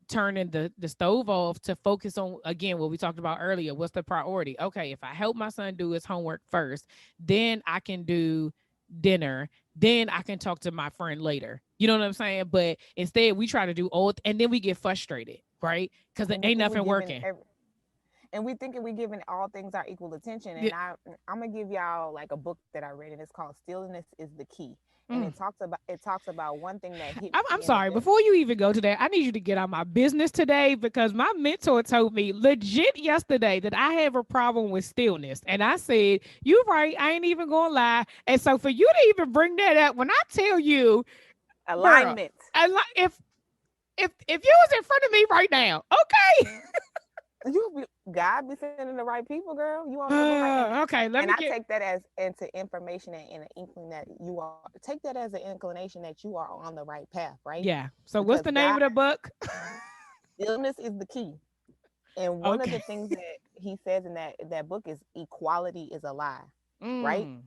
turning the stove off to focus on again what we talked about earlier. What's the priority? Okay, if I help my son do his homework first, then I can do dinner, then I can talk to my friend later. You know what I'm saying? But instead we try to do all and then we get frustrated, right? Because it And we ain't think we're nothing giving working. and we thinking we're giving all things our equal attention. Yeah. And I'm gonna give y'all like a book that I read, and it's called Stillness is the Key. And Mm. it talks about one thing that hit I'm me in the sorry. film. Before you even go to that, I need you to get on my business today because my mentor told me legit yesterday that I have a problem with stillness. And I said, "You right. I ain't even gonna lie." And so for you to even bring that up, when I tell you, girl, Alignment. if you was in front of me right now, okay. God be sending the right people, girl. You on the right, Okay, let and me I get take that as into information and an inkling that you are take that as an inclination that you are on the right path, right? yeah. So what's Because the name God, of the book? illness is the key. And one of Okay. the things that he says in that book is equality is a lie, right? Mm,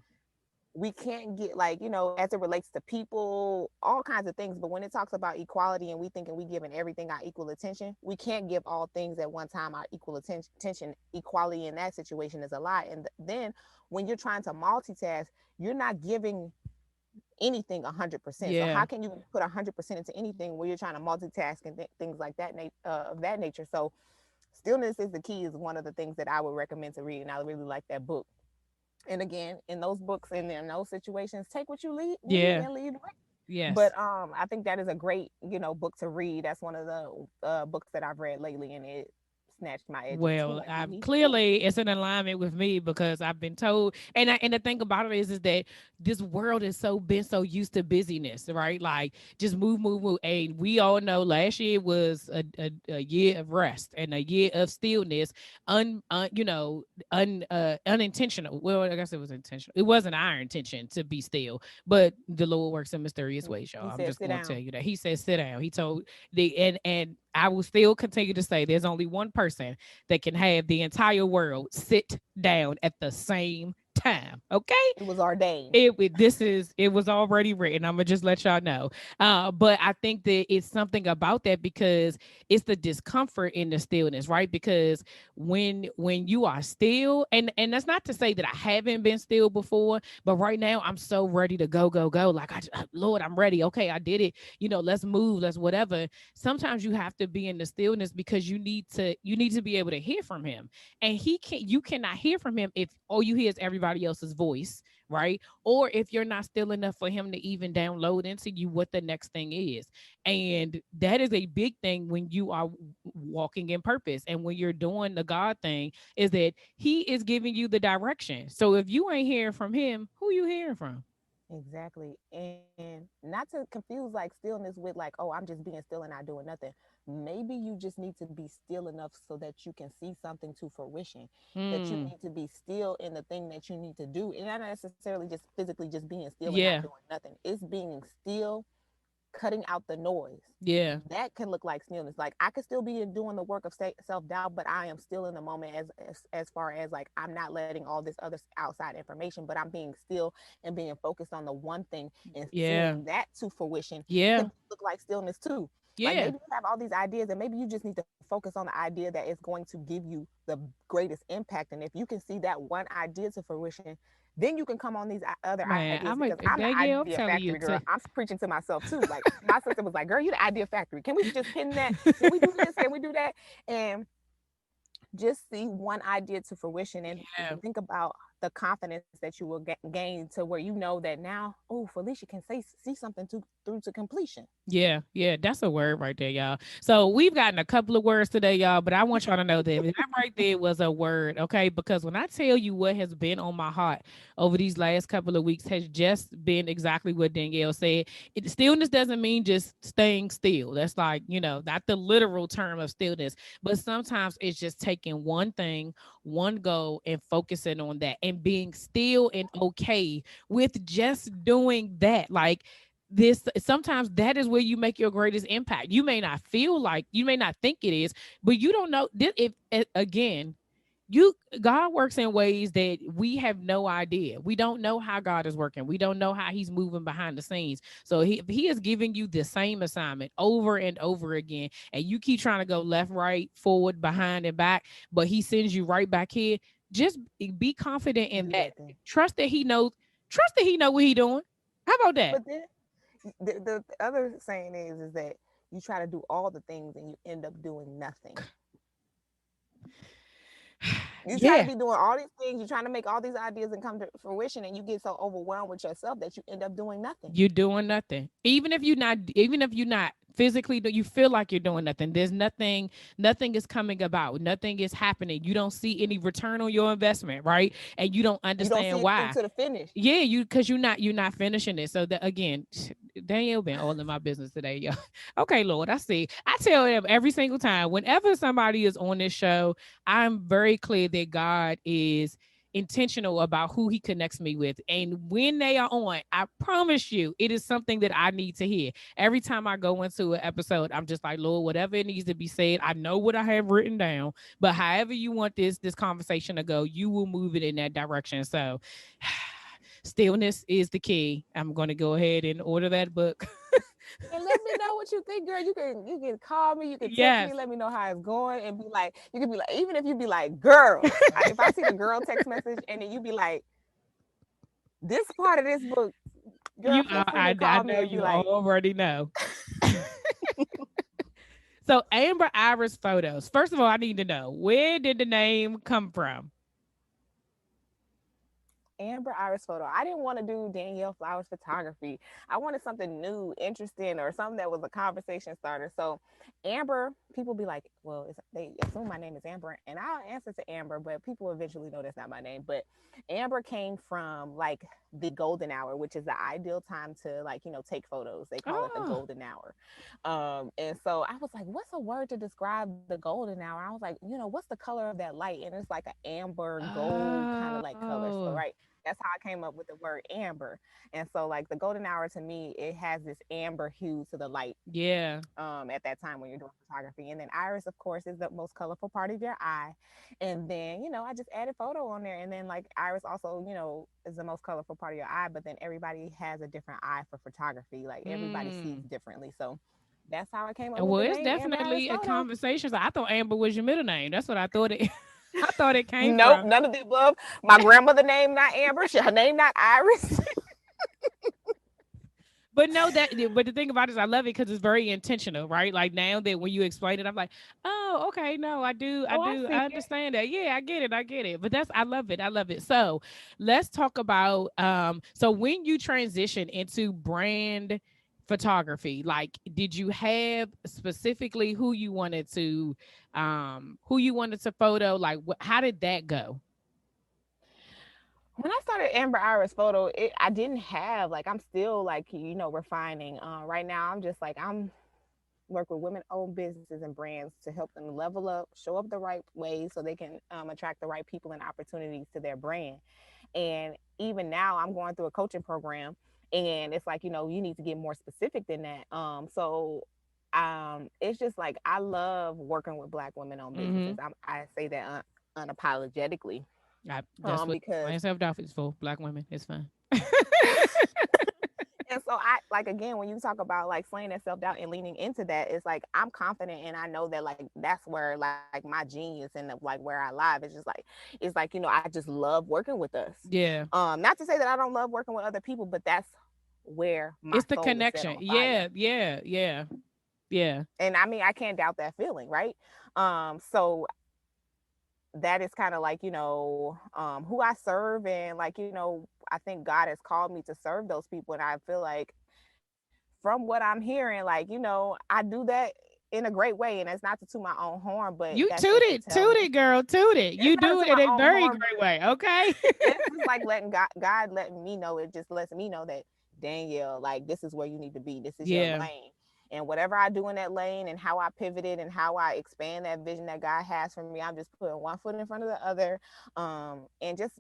We can't get, like, as it relates to people, all kinds of things, but when it talks about equality and we thinking we giving everything our equal attention, we can't give all things at one time our equal attention. Equality in that situation is a lie. And then when you're trying to multitask, you're not giving anything 100%. So yeah. how can you put 100% into anything where you're trying to multitask and things like that of that nature? So stillness is the key is one of the things that I would recommend to read, and I really like that book. And again, in those books and in those situations, take what you need Yeah. and leave the rest. Yes. But I think that is a great book to read. That's one of the books that I've read lately, and it snatched my edges too. Well, Like you need to do it. clearly it's in alignment with me because I've been told, and the thing about it is that this world is so used to busyness, right? Like just move, move, move. And we all know last year was a year of rest and a year of stillness, unintentional. Well, I guess it was intentional. It wasn't our intention to be still, but the Lord works in mysterious ways, y'all. He I'm said, just "Sit going to tell down." you that He said, "Sit down." He told and I will still continue to say there's only one person that can have the entire world sit down at the same time. Okay, It was ordained. it was already written. I'm gonna just let y'all know. But I think that it's something about that because it's the discomfort in the stillness, right? Because when you are still, and that's not to say that I haven't been still before, but right now I'm so ready to go, go, go. Like Lord, I'm ready. Okay, I did it. Let's move, let's whatever. Sometimes you have to be in the stillness because you need to be able to hear from him, and you cannot hear from him if all you hear is everybody somebody else's voice, right? Or if you're not still enough for him to even download into you what the next thing is. And that is a big thing when you are walking in purpose and when you're doing the God thing, is that he is giving you the direction. So if you ain't hearing from him, who you hearing from? Exactly. And not to confuse like stillness with like, oh, I'm just being still and not doing nothing. Maybe you just need to be still enough so that you can see something to fruition, that you Hmm. need to be still in the thing that you need to do. And not necessarily just physically just being still and not Yeah. doing nothing. It's being still, cutting out the noise. Yeah. That can look like stillness. Like I could still be doing the work of self doubt, but I am still in the moment as far as like I'm not letting all this other outside information, but I'm being still and being focused on the one thing and Yeah. seeing that to fruition Yeah. can look like stillness too. Like Yeah. maybe you have all these ideas and maybe you just need to focus on the idea that is going to give you the greatest impact. And if you can see that one idea to fruition, then you can come on these other Man, ideas I'm because a I'm the Danielle, I'm idea telling factory you girl. to I'm preaching to myself too. Like my sister was like, "Girl, you the idea factory. Can we just pin that? Can we do this? Can we do that?" And just see one idea to fruition and yeah. think about the confidence that you will gain to where you know that now, oh, Felicia can see something through to completion. Yeah, yeah, that's a word right there, y'all. So we've gotten a couple of words today, y'all, but I want y'all to know that right there was a word, okay? Because when I tell you what has been on my heart over these last couple of weeks has just been exactly what Danielle said. Stillness doesn't mean just staying still. That's like, not the literal term of stillness, but sometimes it's just taking one thing, one goal, and focusing on that and being still and okay with just doing that. Like, this sometimes that is where you make your greatest impact. You may not feel like, you may not think it is, but you don't know this, if again, you God works in ways that we have no idea. We don't know how God is working. We don't know how he's moving behind the scenes. So if he is giving you the same assignment over and over again, and you keep trying to go left, right, forward, behind, and back, but he sends you right back here, just be confident in Do that. that thing. Trust that he knows, trust that he know what he doing. How about that? But then the other saying is that you try to do all the things and you end up doing nothing. You try to Yeah. be doing all these things, you're trying to make all these ideas and come to fruition, and you get so overwhelmed with yourself that you end up doing nothing. You're doing nothing. Even if you're not physically, you feel like you're doing nothing. There's nothing is coming about. Nothing is happening. You don't see any return on your investment, right? And you don't You don't understand see it through why. to the finish. Yeah, because you're not finishing it. So that again, Danielle been all in my business today, y'all. Okay, Lord, I see. I tell them every single time, whenever somebody is on this show, I'm very clear that God is intentional about who he connects me with. And when they are on, I promise you, it is something that I need to hear. Every time I go into an episode, I'm just like, Lord, whatever it needs to be said, I know what I have written down, but however you want this conversation to go, you will move it in that direction. So stillness is the key. I'm going to go ahead and order that book. And let me know what you think, girl. You can call me, you can text me, Yes. let me know how it's going, and be like, you can be like, even if you be like, girl, if I see the girl text message and then you be like, this part of this book, girl, You feel free I, to I call me know and be you like, already know. So Amber Iris photos. First of all, I need to know, where did the name come from? Amber Iris photo. I didn't want to do Danielle Flowers photography. I wanted something new, interesting, or something that was a conversation starter. So, Amber, people be like, well, they assume my name is Amber, and I'll answer to Amber, but people eventually know that's not my name. But Amber came from like the golden hour, which is the ideal time to like, take photos. They call it the Oh, golden hour. And so I was like, what's a word to describe the golden hour? I was like, what's the color of that light? And it's like an amber gold kind of like color. So, oh, right, that's how I came up with the word amber. And so, like, the golden hour to me, it has this amber hue to the light yeah, at that time when you're doing photography. And then iris, of course, is the most colorful part of your eye. And then, I just added photo on there. And then, like, iris also, is the most colorful part of your eye. But then everybody has a different eye for photography. Like, everybody sees mm. differently. So that's how I came up And with well, the it's name Amber Iris definitely a Photo. conversation. So I thought Amber was your middle name. That's what I thought it. I thought it came Nope, from. none of the above. My grandmother name not Amber. Her name not Iris. But no, but the thing about it is, I love it because it's very intentional, right? Like now that when you explain it, I'm like, oh, Oh, okay. No, I Oh, I do. see I it. understand that. Yeah, I get it. I get it. But that's, I love it. I love it. So let's talk about, so when you transition into brand photography, like, did you have specifically who you wanted to photo? Like, how did that go? When I started Amber Iris Photo, I didn't have like I'm still like refining. Right now, I'm just like I'm work with women-owned businesses and brands to help them level up, show up the right way, so they can attract the right people and opportunities to their brand. And even now, I'm going through a coaching program, and it's like you need to get more specific than that. It's just like I love working with Black women-owned Mm-hmm. businesses. I say that unapologetically, That's what because myself outfit is for. Black women. It's fine. and so I like again when you talk about like slaying that self doubt and leaning into that, it's like I'm confident and I know that like that's where like my genius and like where I live. It's like I just love working with us. Yeah. Not to say that I don't love working with other people, but that's where my It's the soul is set connection. on fire. Yeah. Yeah. Yeah. Yeah. And I mean I can't doubt that feeling, right? So that is kind of like who I serve, and like I think God has called me to serve those people, and I feel like from what I'm hearing, like I do that in a great way, and it's not to toot my own horn, but You that's just to tell toot me it, girl, toot it. it's You not to do toot it in my a own very horn, great but way. Okay. it's just like letting God letting me know. It just lets me know that Danielle, like this is where you need to be. This is your Yeah. lane. And whatever I do in that lane and how I pivoted and how I expand that vision that God has for me, I'm just putting one foot in front of the other. And just,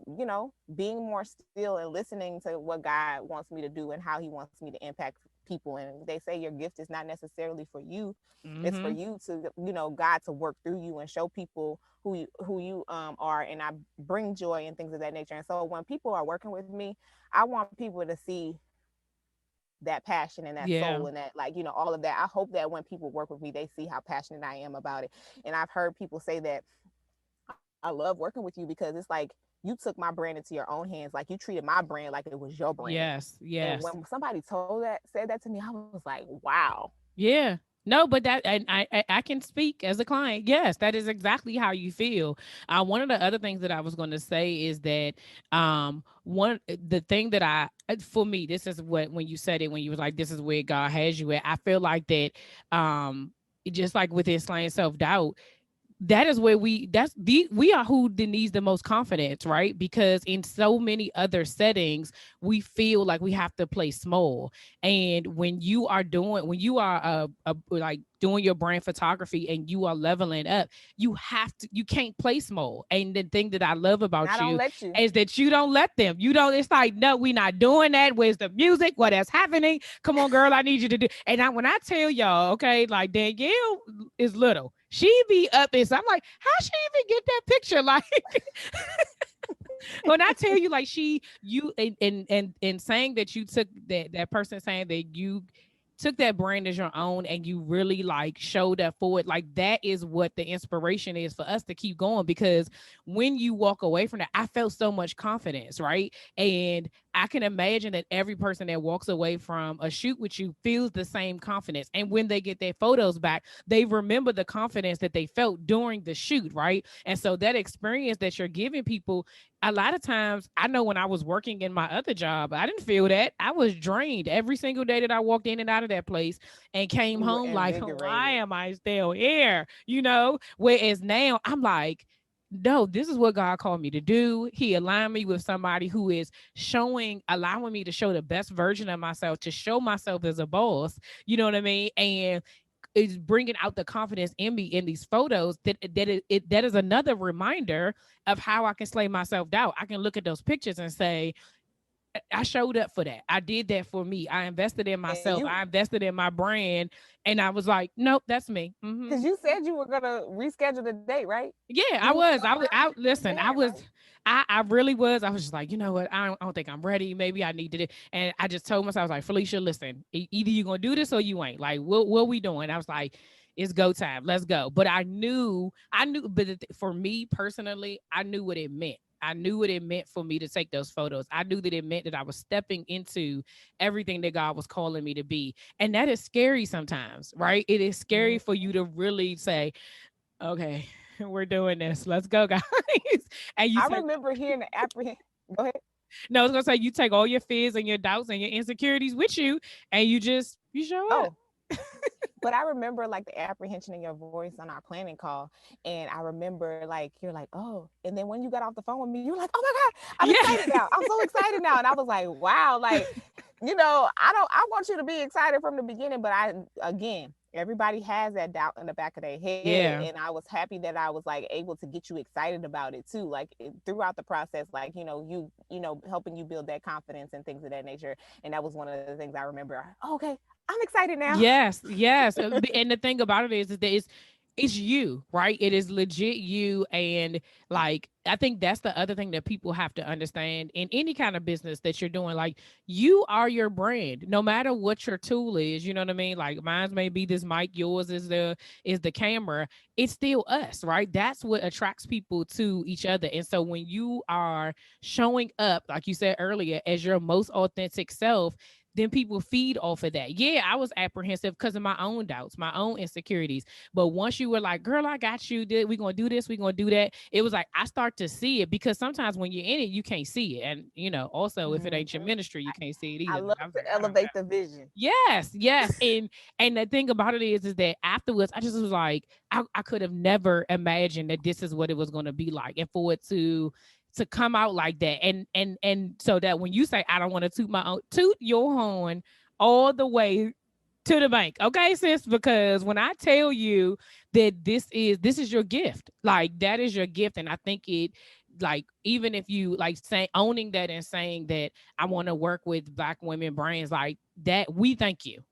being more still and listening to what God wants me to do and how he wants me to impact people. And they say your gift is not necessarily for you. It's for Mm-hmm. you to, God to work through you and show people who you are. And I bring joy and things of that nature. And so when people are working with me, I want people to see that passion and that Yeah. soul and that like all of that. I hope that when people work with me they see how passionate I am about it. And I've heard people say that I love working with you because it's like you took my brand into your own hands, like you treated my brand like it was your brand. Yes. And Yes. when somebody said that to me, I was like, wow. Yeah. No, but that, and I can speak as a client. Yes, that is exactly how you feel. One of the other things that I was going to say is that one the thing that for me, this is what, when you said it, when you was like, this is where God has you at. I feel like that just like with his slaying self doubt, that is where we are who needs the most confidence, right? Because in so many other settings we feel like we have to play small. And when you are like doing your brand photography and you are leveling up, you can't play small. And the thing that I love And I about don't you let you. is that you don't let them. You don't, it's like, no, we're not doing that. Where's the music? What is happening? Come on, girl, I need you to do. And when I tell y'all, okay, like Danielle is little. She be up and so I'm like, how she even get that picture? Like when I tell you, like you and saying that you took that person saying that you took that brand as your own and you really like showed up for it, like that is what the inspiration is for us to keep going. Because when you walk away from that, I felt so much confidence, right? And I can imagine that every person that walks away from a shoot with you feels the same confidence, and when they get their photos back, they remember the confidence that they felt during the shoot, right? And so that experience that you're giving people, a lot of times, I know when I was working in my other job, I didn't feel that. I was drained every single day that I walked in and out of that place and came You were home like, why invigorated. am I still here? You know? Whereas now I'm like, no, this is what God called me to do. He aligned me with somebody who is allowing me to show the best version of myself, to show myself as a boss. You know what I mean? And is bringing out the confidence in me in these photos, that is another reminder of how I can slay myself doubt. I can look at those pictures and say, I showed up for that. I did that for me. I invested in And myself. I invested in my brand. And I was like, nope, that's me. because you said you were gonna reschedule the date, right? Yeah, You I were was. I was. I you listen. said, right? I really was. I was just like, you know what? I don't think I'm ready. Maybe I need to. And I just told myself, I was like, Felicia, listen. Either you gonna do this or you ain't. Like, what we doing? I was like, it's go time. Let's go. But I knew. But for me personally, I knew what it meant. I knew what it meant for me to take those photos. I knew that it meant that I was stepping into everything that God was calling me to be. And that is scary sometimes, right? It is scary for you to really say, Okay, we're doing this. Let's go, guys. And you I take remember hearing the apprehend. Go ahead. no, I was gonna say you take all your fears and your doubts and your insecurities with you, and you show up. Oh, but I remember like the apprehension in your voice on our planning call. And I remember like you're like, oh, and then when you got off the phone with me, you're like, oh my God, I'm Yeah, excited now. I'm so excited now. And I was like, wow, like, I want you to be excited from the beginning, but I again, everybody has that doubt in the back of their head. And yeah, I was happy that I was like able to get you excited about it too. Like throughout the process, like, helping you build that confidence and things of that nature. And that was one of the things I remember. Oh, okay, I'm excited now. yes, yes. And the thing about it is that it's you, right? It is legit you, and like I think that's the other thing that people have to understand in any kind of business that you're doing. Like you are your brand, no matter what your tool is. You know what I mean? Like mine's may be this mic, yours is the camera. It's still us, right? That's what attracts people to each other. And so when you are showing up, like you said earlier, as your most authentic self, then people feed off of that. Yeah, I was apprehensive because of my own doubts, my own insecurities. But once you were like, girl, I got you. We're going to do this. We're going to do that. It was like, I start to see it because sometimes when you're in it, you can't see it. And, also if it Mhm. ain't your ministry, you can't see it I either. love But I was to like, I don't know. elevate the vision. Yes, yes. And the thing about it is that afterwards, I just was like, I could have never imagined that this is what it was gonna be like. And for it to come out like that. And so that when you say I don't want to toot your horn all the way to the bank. Okay, sis, because when I tell you that this is your gift, like that is your gift. And I think it like even if you like say owning that and saying that I want to work with black women brands like that, we thank you.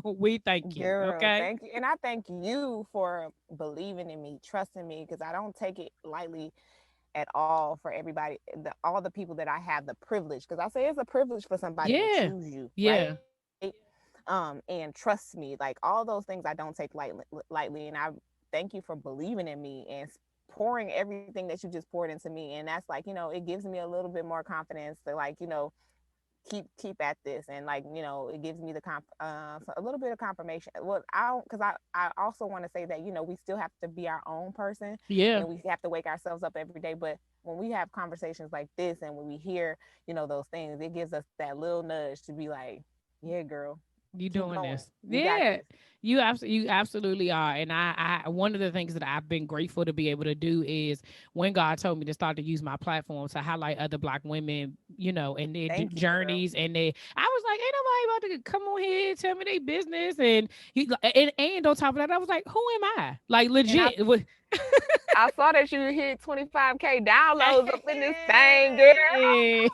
We thank you. Girl, Okay. thank you. And I thank you for believing in me, trusting me, because I don't take it lightly at all for everybody, all the people that I have the privilege, because I say it's a privilege for somebody to Yeah. choose you, right? Yeah. And trust me, like all those things I don't take lightly. And I thank you for believing in me and pouring everything that you just poured into me. And that's like, it gives me a little bit more confidence to like, keep at this. And like, it gives me a little bit of confirmation. Well, I don't, because I also want to say that, we still have to be our own person, Yeah. and we have to wake ourselves up every day. But when we have conversations like this and when we hear, those things, it gives us that little nudge to be like, yeah, girl, You keep doing going, this. you got Yeah. this. You absolutely are. And I one of the things that I've been grateful to be able to do is when God told me to start to use my platform to highlight other black women, and their Thank you, girl. journeys I was like, ain't nobody about to come on here and tell me their business. And on top of that, I was like, who am I? Like And legit. It was, I saw that you hit 25K downloads up in this thing, girl. Hey.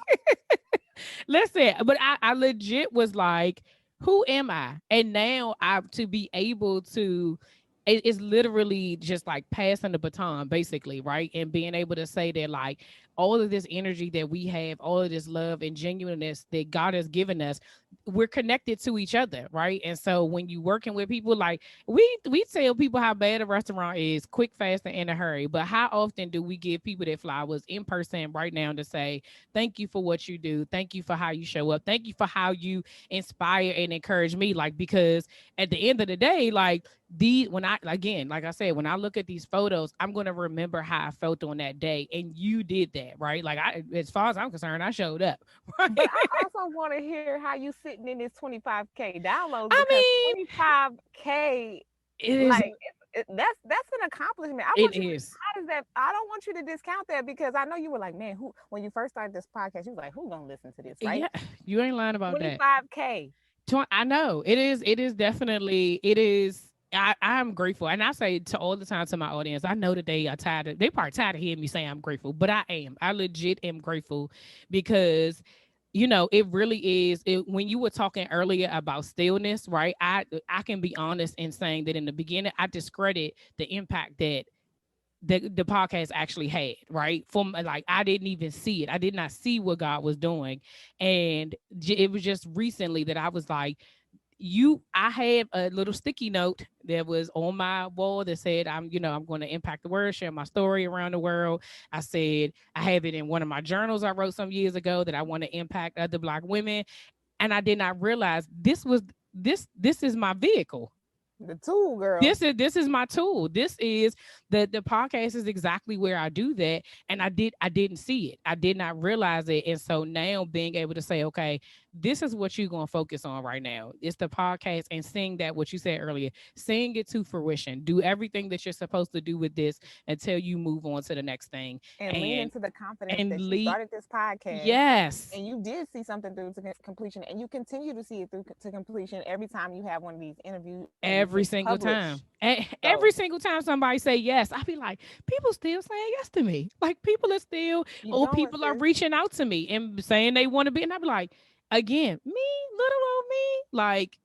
Listen, but I legit was like, who am I? And now I to be able to it's literally just like passing the baton, basically, right? And being able to say that like all of this energy that we have, all of this love and genuineness that God has given us, we're connected to each other, right? And so when you working with people, like we tell people how bad a restaurant is, quick, fast, and in a hurry. But how often do we give people their flowers in person right now to say, thank you for what you do. Thank you for how you show up. Thank you for how you inspire and encourage me. Like, because at the end of the day, like when I again, like I said, when I look at these photos, I'm gonna remember how I felt on that day. And you did that, right? Like as far as I'm concerned, I showed up. Right. But I also want to hear how you sitting in this 25K downloads, I because mean, 25K, it is like that's an accomplishment. I it want you. is. How does that? I don't want you to discount that, because I know you were like, man, who when you first started this podcast, you was like, who gonna listen to this, right? Yeah, you ain't lying about that. 25K. I know it is definitely it is. I'm grateful, and I say to all the time to my audience, I know that they are tired. They probably tired of hearing me say I'm grateful, but I am. I legit am grateful because it really is. When you were talking earlier about stillness, right? I can be honest in saying that in the beginning, I discredit the impact that the podcast actually had, right? From like I didn't even see it. I did not see what God was doing. And it was just recently that I was like, I had a little sticky note that was on my wall that said I'm going to impact the world, share my story around the world. I said I have it in one of my journals I wrote some years ago that I want to impact other black women. And I did not realize this is my vehicle. The tool, girl. This is my tool. This is the podcast is exactly where I do that. And I didn't see it. I did not realize it. And so now being able to say, okay, this is what you're going to focus on right now. It's the podcast, and seeing that, what you said earlier, seeing it to fruition. Do everything that you're supposed to do with this until you move on to the next thing. And lean And into the confidence and that you lead started this podcast yes. and you did see something through to completion, and you continue to see it through to completion every time you have one of these interviews and you Every hit single publish. time. So Every single time somebody say yes, I be like, people still saying yes to me. Like people are still, you or going, people are sis. reaching out to me and saying they want to be. And I be like, again, me, little old me. Like,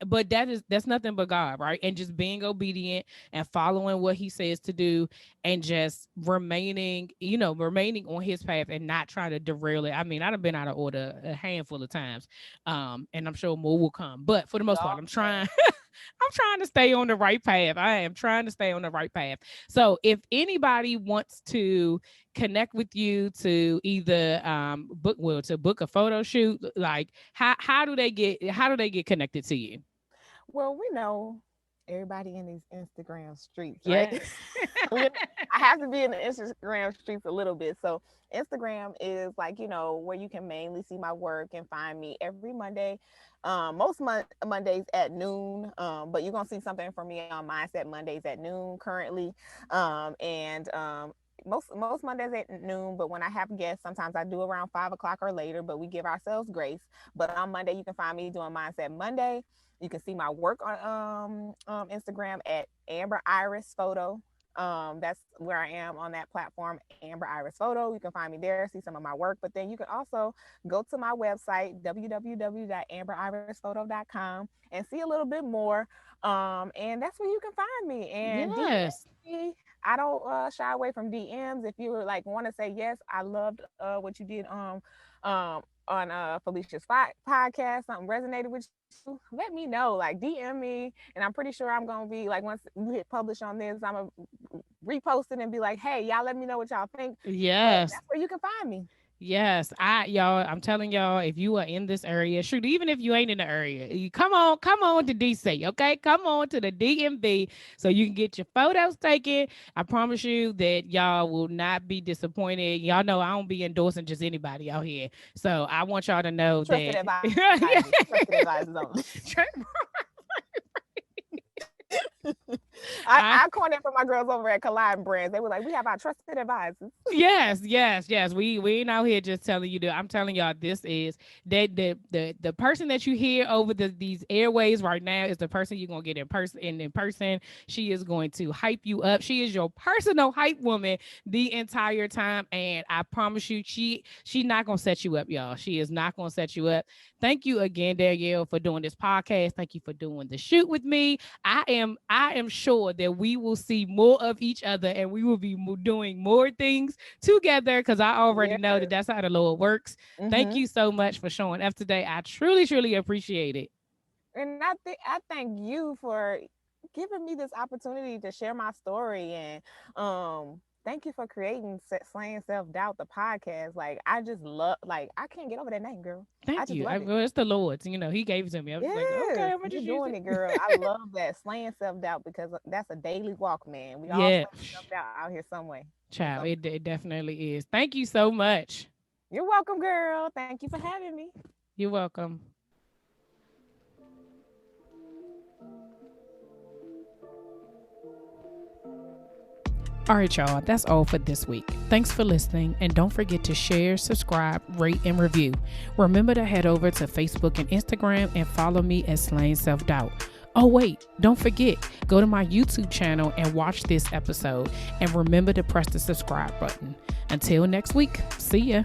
but that's nothing but God, right? And just being obedient and following what he says to do, and just remaining on his path and not trying to derail it. I mean, I've been out of order a handful of times. And I'm sure more will come. But for the We most part, all I'm trying have. I'm trying to stay on the right path. I am trying to stay on the right path. So if anybody wants to connect with you to either to book a photo shoot, like how do they get connected to you? Well, we know everybody in these Instagram streets, right? Yes. I have to be in the Instagram streets a little bit. So Instagram is like, where you can mainly see my work and find me every Monday. Most Mondays at noon. But you're gonna see something from me on Mindset Mondays at noon currently. And most Mondays at noon, but when I have guests, sometimes I do around 5 o'clock or later, but we give ourselves grace. But on Monday, you can find me doing Mindset Monday. You can see my work on Instagram at Amber Iris Photo. That's where I am on that platform, Amber Iris Photo. You can find me there, see some of my work. But then you can also go to my website, www.amberirisphoto.com, and see a little bit more. And that's where you can find me. And DM Yes. me. I don't shy away from DMs. If you like want to say yes, I loved what you did on Felicia's podcast. Something resonated with you. Let me know. Like DM me, and I'm pretty sure I'm gonna be like, once you hit publish on this, I'm gonna repost it and be like, hey, y'all, let me know what y'all think. But Yes. that's where you can find me. Yes, I'm telling y'all, if you are in this area, shoot, even if you ain't in the area, you come on to DC, okay? Come on to the DMV so you can get your photos taken. I promise you that y'all will not be disappointed. Y'all know I don't be endorsing just anybody out here. So I want y'all to know Trusted that advisors. Trusted advisors only. I I coined it for my girls over at Collide Brands. They were like, we have our trusted advisors. yes. We ain't out here just telling you that. I'm telling y'all, this is that the person that you hear over these airways right now is the person you're gonna get in person. And in person, she is going to hype you up. She is your personal hype woman the entire time. And I promise you, she's not gonna set you up, y'all. She is not gonna set you up. Thank you again, Danielle, for doing this podcast. Thank you for doing the shoot with me. I am sure that we will see more of each other, and we will be doing more things together, because I already Yeah. know that that's how the Lord works. Thank Mm-hmm. you so much for showing up today. I truly, truly appreciate it. And I thank you for giving me this opportunity to share my story, and thank you for creating Slaying Self Doubt, the podcast. Like I just love, like I can't get over that name, girl. I Thank just you. love it. Well, it's the Lord's. He gave it to me. I was like, okay, Yes, I'm gonna you're just use doing it. it, girl. I love that slaying self doubt, because that's a daily walk, man. We all Yeah, slaying self doubt out here some way. In child, some. it definitely is. Thank you so much. You're welcome, girl. Thank you for having me. You're welcome. All right, y'all, that's all for this week. Thanks for listening, and don't forget to share, subscribe, rate, and review. Remember to head over to Facebook and Instagram and follow me at Slaying Self Doubt. Oh, wait, don't forget, go to my YouTube channel and watch this episode, and remember to press the subscribe button. Until next week, see ya.